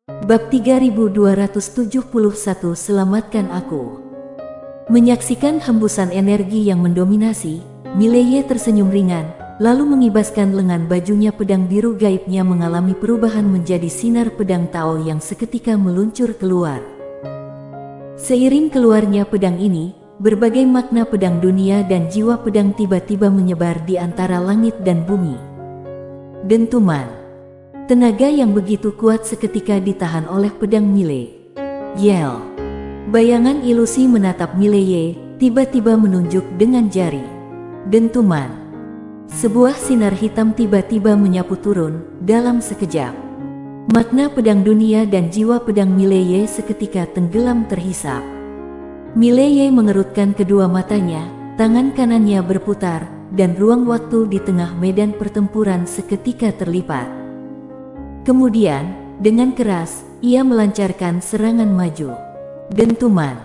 Bab 3271 Selamatkan Aku. Menyaksikan hembusan energi yang mendominasi, Mileye tersenyum ringan, lalu mengibaskan lengan bajunya. Pedang biru gaibnya mengalami perubahan menjadi sinar pedang Tao yang seketika meluncur keluar. Seiring keluarnya pedang ini, berbagai makna pedang dunia dan jiwa pedang tiba-tiba menyebar di antara langit dan bumi. Dentuman. Tenaga yang begitu kuat seketika ditahan oleh pedang Mileye. Yel. Bayangan ilusi menatap Mileye, tiba-tiba menunjuk dengan jari. Dentuman. Sebuah sinar hitam tiba-tiba menyapu turun, dalam sekejap. Makna pedang dunia dan jiwa pedang Mileye seketika tenggelam terhisap. Mileye mengerutkan kedua matanya, tangan kanannya berputar, dan ruang waktu di tengah medan pertempuran seketika terlipat. Kemudian, dengan keras, ia melancarkan serangan maju. Dentuman.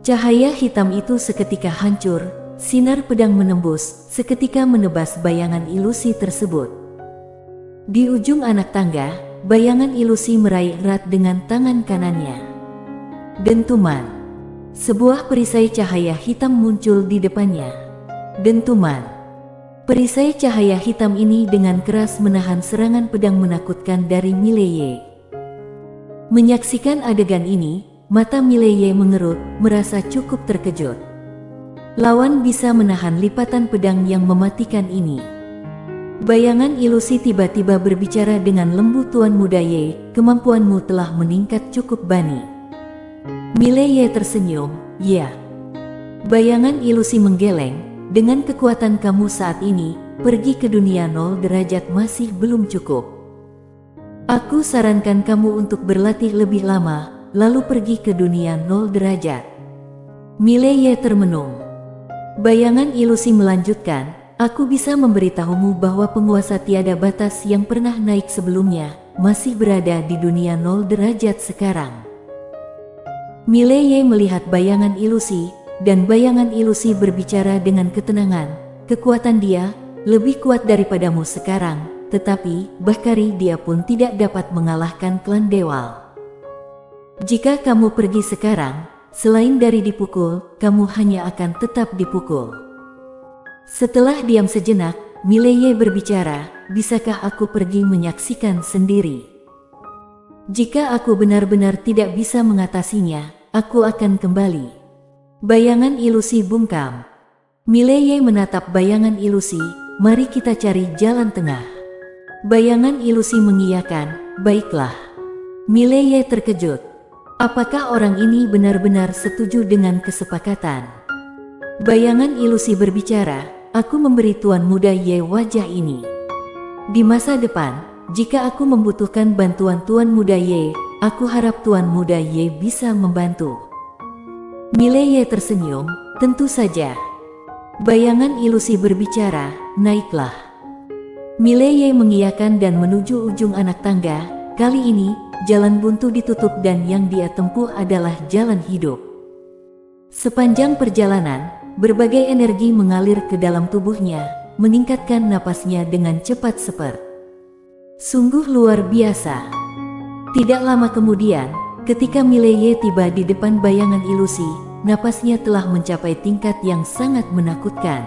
Cahaya hitam itu seketika hancur, sinar pedang menembus, seketika menebas bayangan ilusi tersebut. Di ujung anak tangga, bayangan ilusi meraih erat dengan tangan kanannya. Dentuman. Sebuah perisai cahaya hitam muncul di depannya. Dentuman. Perisai cahaya hitam ini dengan keras menahan serangan pedang menakutkan dari Mileye. Menyaksikan adegan ini, mata Mileye mengerut, merasa cukup terkejut. Lawan bisa menahan lipatan pedang yang mematikan ini. Bayangan ilusi tiba-tiba berbicara dengan lembut, Tuan Muda Ye, kemampuanmu telah meningkat cukup bani. Mileye tersenyum, ya. Bayangan ilusi menggeleng. Dengan kekuatan kamu saat ini, pergi ke dunia 0 derajat masih belum cukup. Aku sarankan kamu untuk berlatih lebih lama, lalu pergi ke dunia 0 derajat. Mileye termenung. Bayangan ilusi melanjutkan, aku bisa memberitahumu bahwa penguasa tiada batas yang pernah naik sebelumnya, masih berada di dunia 0 derajat sekarang. Mileye melihat bayangan ilusi, dan bayangan ilusi berbicara dengan ketenangan, kekuatan dia lebih kuat daripadamu sekarang, tetapi Bahkari dia pun tidak dapat mengalahkan klan Dewal. Jika kamu pergi sekarang, selain dari dipukul, kamu hanya akan tetap dipukul. Setelah diam sejenak, Mileye berbicara, bisakah aku pergi menyaksikan sendiri? Jika aku benar-benar tidak bisa mengatasinya, aku akan kembali. Bayangan ilusi bungkam. Mileye menatap bayangan ilusi, mari kita cari jalan tengah. Bayangan ilusi mengiyakan, baiklah. Mileye terkejut. Apakah orang ini benar-benar setuju dengan kesepakatan? Bayangan ilusi berbicara, aku memberi Tuan Muda Ye wajah ini. Di masa depan, jika aku membutuhkan bantuan Tuan Muda Ye, aku harap Tuan Muda Ye bisa membantu. Mileye tersenyum, tentu saja. Bayangan ilusi berbicara, naiklah. Mileye mengiyakan dan menuju ujung anak tangga. Kali ini, jalan buntu ditutup dan yang dia tempuh adalah jalan hidup. Sepanjang perjalanan, berbagai energi mengalir ke dalam tubuhnya, meningkatkan napasnya dengan cepat sungguh luar biasa. Tidak lama kemudian, ketika Mileye tiba di depan bayangan ilusi, napasnya telah mencapai tingkat yang sangat menakutkan.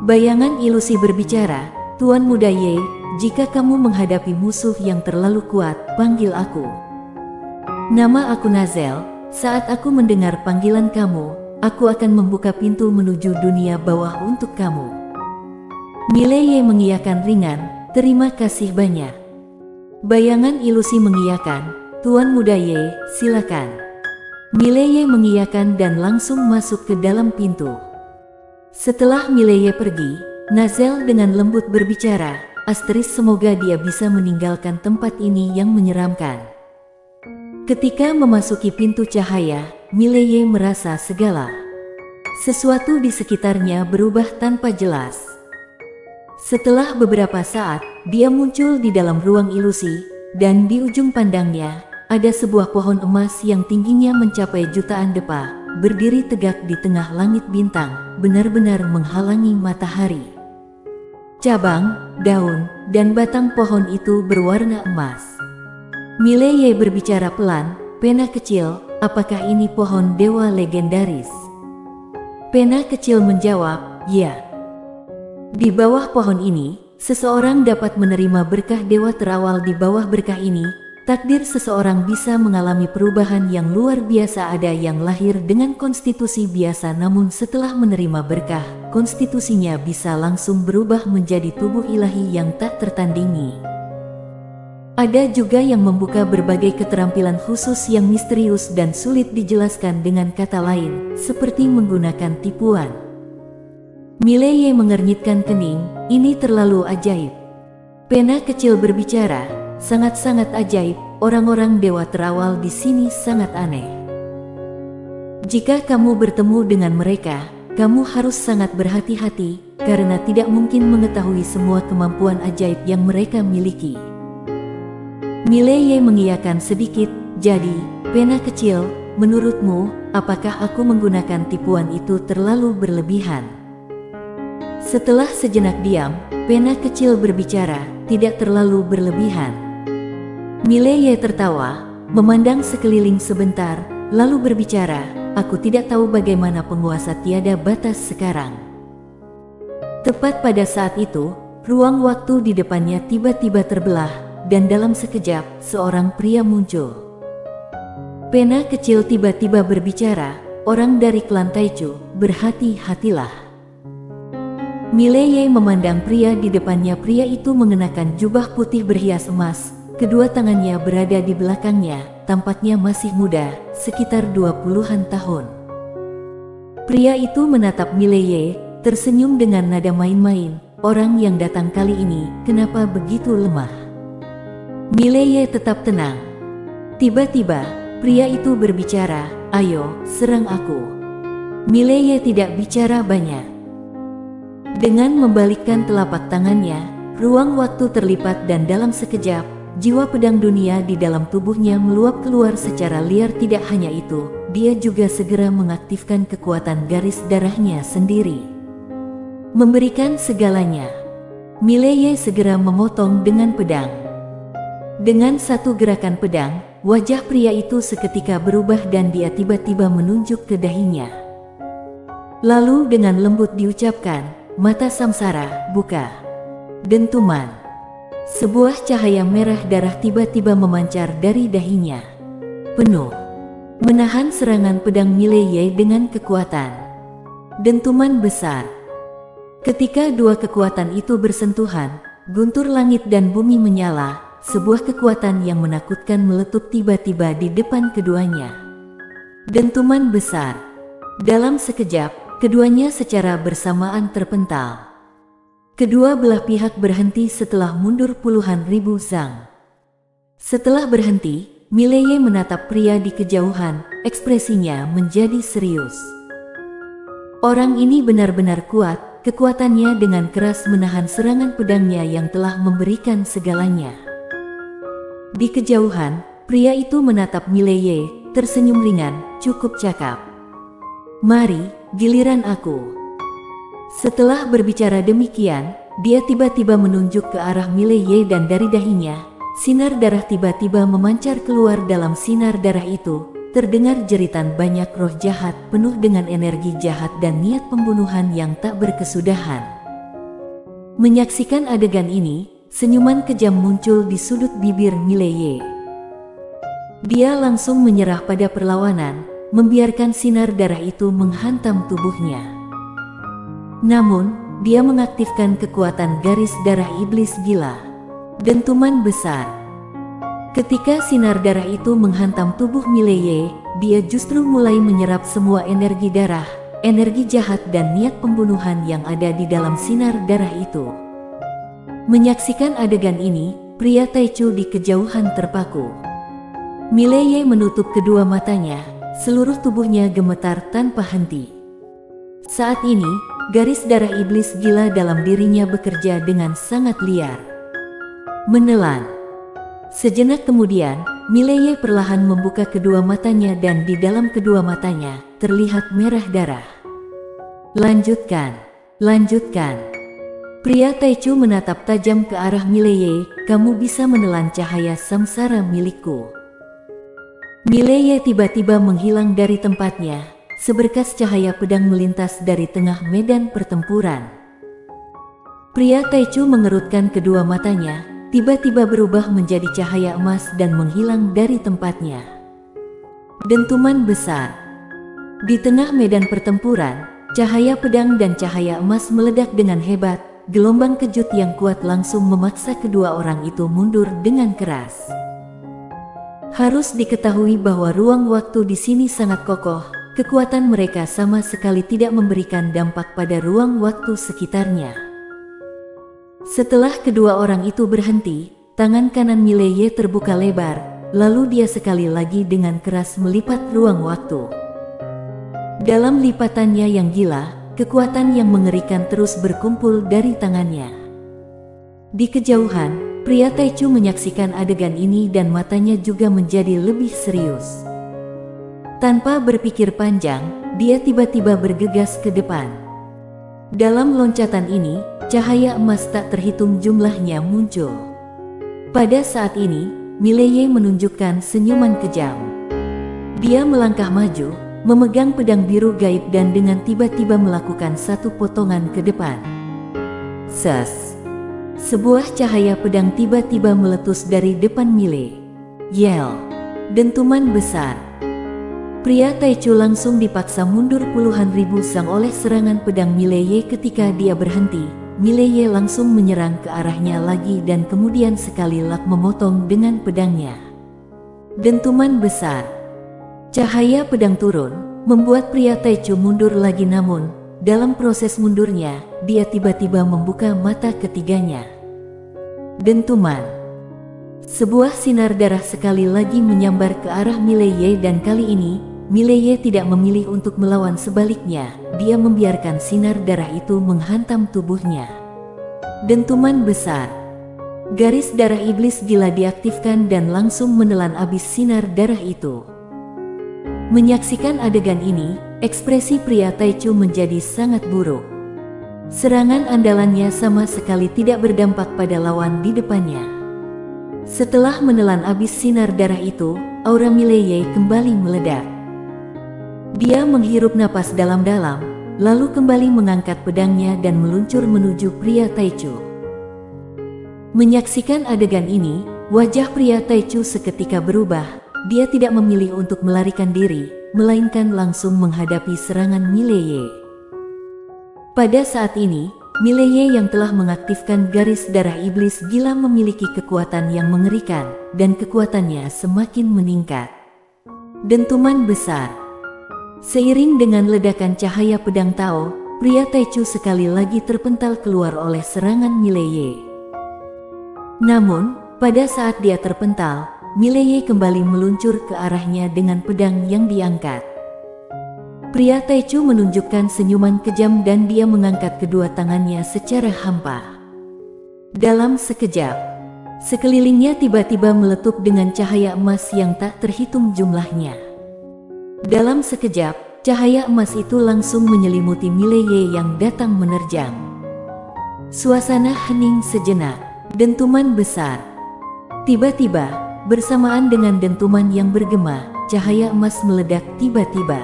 Bayangan ilusi berbicara, Tuan Muda Ye, jika kamu menghadapi musuh yang terlalu kuat, panggil aku. Nama aku Nazel, saat aku mendengar panggilan kamu, aku akan membuka pintu menuju dunia bawah untuk kamu. Mileye mengiyakan ringan, terima kasih banyak. Bayangan ilusi mengiyakan, Tuan Muda Ye, silakan. Mileye mengiyakan dan langsung masuk ke dalam pintu. Setelah Mileye pergi, Nazel dengan lembut berbicara, Asteris semoga dia bisa meninggalkan tempat ini yang menyeramkan. Ketika memasuki pintu cahaya, Mileye merasa segala sesuatu di sekitarnya berubah tanpa jelas. Setelah beberapa saat, dia muncul di dalam ruang ilusi, dan di ujung pandangnya, ada sebuah pohon emas yang tingginya mencapai jutaan depa, berdiri tegak di tengah langit bintang, benar-benar menghalangi matahari. Cabang, daun, dan batang pohon itu berwarna emas. Mileye berbicara pelan, "Pena kecil, apakah ini pohon dewa legendaris?" Pena kecil menjawab, "Ya. Di bawah pohon ini, seseorang dapat menerima berkah dewa terawal. Di bawah berkah ini, takdir seseorang bisa mengalami perubahan yang luar biasa. Ada yang lahir dengan konstitusi biasa, namun setelah menerima berkah, konstitusinya bisa langsung berubah menjadi tubuh ilahi yang tak tertandingi. Ada juga yang membuka berbagai keterampilan khusus yang misterius dan sulit dijelaskan dengan kata lain, seperti menggunakan tipuan." Mileye mengernyitkan kening, "Ini terlalu ajaib." Pena kecil berbicara, "Sangat-sangat ajaib, orang-orang dewa terawal di sini sangat aneh. Jika kamu bertemu dengan mereka, kamu harus sangat berhati-hati, karena tidak mungkin mengetahui semua kemampuan ajaib yang mereka miliki." Mileye mengiyakan sedikit, "Jadi, pena kecil, menurutmu, apakah aku menggunakan tipuan itu terlalu berlebihan?" Setelah sejenak diam, pena kecil berbicara, "Tidak terlalu berlebihan." Mileye tertawa, memandang sekeliling sebentar, lalu berbicara, "Aku tidak tahu bagaimana penguasa tiada batas sekarang." Tepat pada saat itu, ruang waktu di depannya tiba-tiba terbelah, dan dalam sekejap, seorang pria muncul. Pena kecil tiba-tiba berbicara, "Orang dari klan Taichu, berhati-hatilah." Mileye memandang pria di depannya. Pria itu mengenakan jubah putih berhias emas, kedua tangannya berada di belakangnya, tampaknya masih muda, sekitar 20-an tahun. Pria itu menatap Mileye, tersenyum dengan nada main-main, "Orang yang datang kali ini, kenapa begitu lemah?" Mileye tetap tenang. Tiba-tiba, pria itu berbicara, "Ayo, serang aku." Mileye tidak bicara banyak. Dengan membalikkan telapak tangannya, ruang waktu terlipat dan dalam sekejap, jiwa pedang dunia di dalam tubuhnya meluap keluar secara liar. Tidak hanya itu, dia juga segera mengaktifkan kekuatan garis darahnya sendiri. Memberikan segalanya, Mileye segera memotong dengan pedang. Dengan satu gerakan pedang, wajah pria itu seketika berubah dan dia tiba-tiba menunjuk ke dahinya. Lalu dengan lembut diucapkan, "Mata Samsara, buka." Dentuman. Sebuah cahaya merah darah tiba-tiba memancar dari dahinya, penuh menahan serangan pedang Mileye dengan kekuatan. Dentuman besar. Ketika dua kekuatan itu bersentuhan, guntur langit dan bumi menyala. Sebuah kekuatan yang menakutkan meletup tiba-tiba di depan keduanya. Dentuman besar. Dalam sekejap, keduanya secara bersamaan terpental. Kedua belah pihak berhenti setelah mundur puluhan ribu zang. Setelah berhenti, Mileye menatap pria di kejauhan, ekspresinya menjadi serius. Orang ini benar-benar kuat, kekuatannya dengan keras menahan serangan pedangnya yang telah memberikan segalanya. Di kejauhan, pria itu menatap Mileye, tersenyum ringan, "Cukup cakap. Mari, giliran aku." Setelah berbicara demikian, dia tiba-tiba menunjuk ke arah Mileye dan dari dahinya, sinar darah tiba-tiba memancar keluar. Dalam sinar darah itu, terdengar jeritan banyak roh jahat penuh dengan energi jahat dan niat pembunuhan yang tak berkesudahan. Menyaksikan adegan ini, senyuman kejam muncul di sudut bibir Mileye. Dia langsung menyerah pada perlawanan, membiarkan sinar darah itu menghantam tubuhnya. Namun, dia mengaktifkan kekuatan garis darah iblis gila. Dentuman besar. Ketika sinar darah itu menghantam tubuh Mileye, dia justru mulai menyerap semua energi darah, energi jahat dan niat pembunuhan yang ada di dalam sinar darah itu. Menyaksikan adegan ini, pria Taichu di kejauhan terpaku. Mileye menutup kedua matanya, seluruh tubuhnya gemetar tanpa henti. Saat ini, garis darah iblis gila dalam dirinya bekerja dengan sangat liar. Menelan. Sejenak kemudian, Mileye perlahan membuka kedua matanya dan di dalam kedua matanya terlihat merah darah. "Lanjutkan, lanjutkan." Pria Taichu menatap tajam ke arah Mileye, "Kamu bisa menelan cahaya samsara milikku." Mileye tiba-tiba menghilang dari tempatnya, seberkas cahaya pedang melintas dari tengah medan pertempuran. Pria Taichu mengerutkan kedua matanya, tiba-tiba berubah menjadi cahaya emas dan menghilang dari tempatnya. Dentuman besar. Di tengah medan pertempuran, cahaya pedang dan cahaya emas meledak dengan hebat. Gelombang kejut yang kuat langsung memaksa kedua orang itu mundur dengan keras. Harus diketahui bahwa ruang waktu di sini sangat kokoh. Kekuatan mereka sama sekali tidak memberikan dampak pada ruang waktu sekitarnya. Setelah kedua orang itu berhenti, tangan kanan Mileye terbuka lebar, lalu dia sekali lagi dengan keras melipat ruang waktu. Dalam lipatannya yang gila, kekuatan yang mengerikan terus berkumpul dari tangannya. Di kejauhan, pria Taichu menyaksikan adegan ini dan matanya juga menjadi lebih serius. Tanpa berpikir panjang, dia tiba-tiba bergegas ke depan. Dalam loncatan ini, cahaya emas tak terhitung jumlahnya muncul. Pada saat ini, Mileye menunjukkan senyuman kejam. Dia melangkah maju, memegang pedang biru gaib dan dengan tiba-tiba melakukan satu potongan ke depan. Ses! Sebuah cahaya pedang tiba-tiba meletus dari depan Mileye. Yel! Dentuman besar. Pria Taichu langsung dipaksa mundur puluhan ribu sang oleh serangan pedang Mileye. Ketika dia berhenti, Mileye langsung menyerang ke arahnya lagi dan kemudian sekali lagi memotong dengan pedangnya. Dentuman besar. Cahaya pedang turun, membuat pria Taichu mundur lagi, namun dalam proses mundurnya, dia tiba-tiba membuka mata ketiganya. Dentuman. Sebuah sinar darah sekali lagi menyambar ke arah Mileye dan kali ini, Mileye tidak memilih untuk melawan, sebaliknya, dia membiarkan sinar darah itu menghantam tubuhnya. Dentuman besar. Garis darah iblis gila diaktifkan dan langsung menelan abis sinar darah itu. Menyaksikan adegan ini, ekspresi pria Taichu menjadi sangat buruk. Serangan andalannya sama sekali tidak berdampak pada lawan di depannya. Setelah menelan abis sinar darah itu, aura Mileye kembali meledak. Dia menghirup napas dalam-dalam, lalu kembali mengangkat pedangnya dan meluncur menuju pria Taichu. Menyaksikan adegan ini, wajah pria Taichu seketika berubah. Dia tidak memilih untuk melarikan diri, melainkan langsung menghadapi serangan Mileye. Pada saat ini, Mileye yang telah mengaktifkan garis darah iblis gila memiliki kekuatan yang mengerikan, dan kekuatannya semakin meningkat. Dentuman besar. Seiring dengan ledakan cahaya pedang Tao, pria Taichu sekali lagi terpental keluar oleh serangan Mileye. Namun, pada saat dia terpental, Mileye kembali meluncur ke arahnya dengan pedang yang diangkat. Pria Taichu menunjukkan senyuman kejam dan dia mengangkat kedua tangannya secara hampa. Dalam sekejap, sekelilingnya tiba-tiba meletup dengan cahaya emas yang tak terhitung jumlahnya. Dalam sekejap, cahaya emas itu langsung menyelimuti Mileye yang datang menerjang. Suasana hening sejenak. Dentuman besar. Tiba-tiba, bersamaan dengan dentuman yang bergema, cahaya emas meledak tiba-tiba.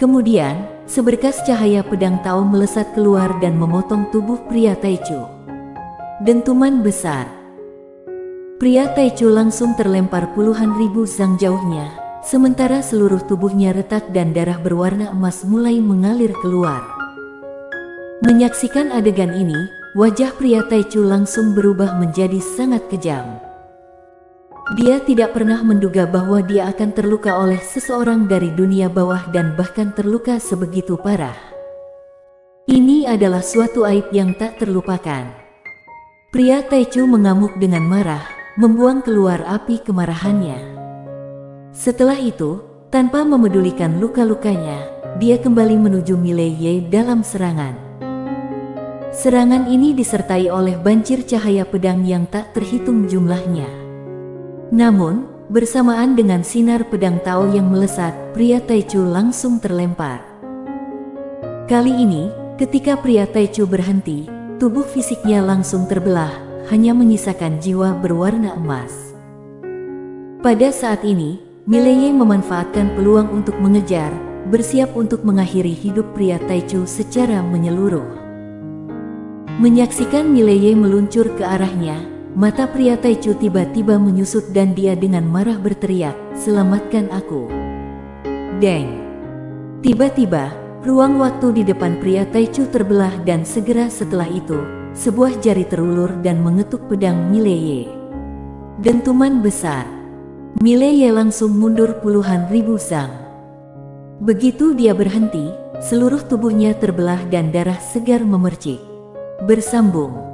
Kemudian, seberkas cahaya pedang Tao melesat keluar dan memotong tubuh pria Taichu. Dentuman besar. Pria Taichu langsung terlempar puluhan ribu zang jauhnya, sementara seluruh tubuhnya retak dan darah berwarna emas mulai mengalir keluar. Menyaksikan adegan ini, wajah pria Taichu langsung berubah menjadi sangat kejam. Dia tidak pernah menduga bahwa dia akan terluka oleh seseorang dari dunia bawah dan bahkan terluka sebegitu parah. Ini adalah suatu aib yang tak terlupakan. Pria Taichu mengamuk dengan marah, membuang keluar api kemarahannya. Setelah itu, tanpa memedulikan luka-lukanya, dia kembali menuju Mileye dalam serangan. Serangan ini disertai oleh banjir cahaya pedang yang tak terhitung jumlahnya. Namun, bersamaan dengan sinar pedang Tao yang melesat, pria Taichu langsung terlempar. Kali ini, ketika pria Taichu berhenti, Tubuh fisiknya langsung terbelah, hanya menyisakan jiwa berwarna emas. Pada saat ini, Mileye memanfaatkan peluang untuk mengejar, bersiap untuk mengakhiri hidup pria Taichu secara menyeluruh. Menyaksikan Mileye meluncur ke arahnya, mata pria Taichu tiba-tiba menyusut dan dia dengan marah berteriak, "Selamatkan aku!" Deng! Tiba-tiba, ruang waktu di depan pria Taichu terbelah dan segera setelah itu, sebuah jari terulur dan mengetuk pedang Mileye. Dentuman besar. Mileye langsung mundur puluhan ribu zang. Begitu dia berhenti, seluruh tubuhnya terbelah dan darah segar memercik. Bersambung.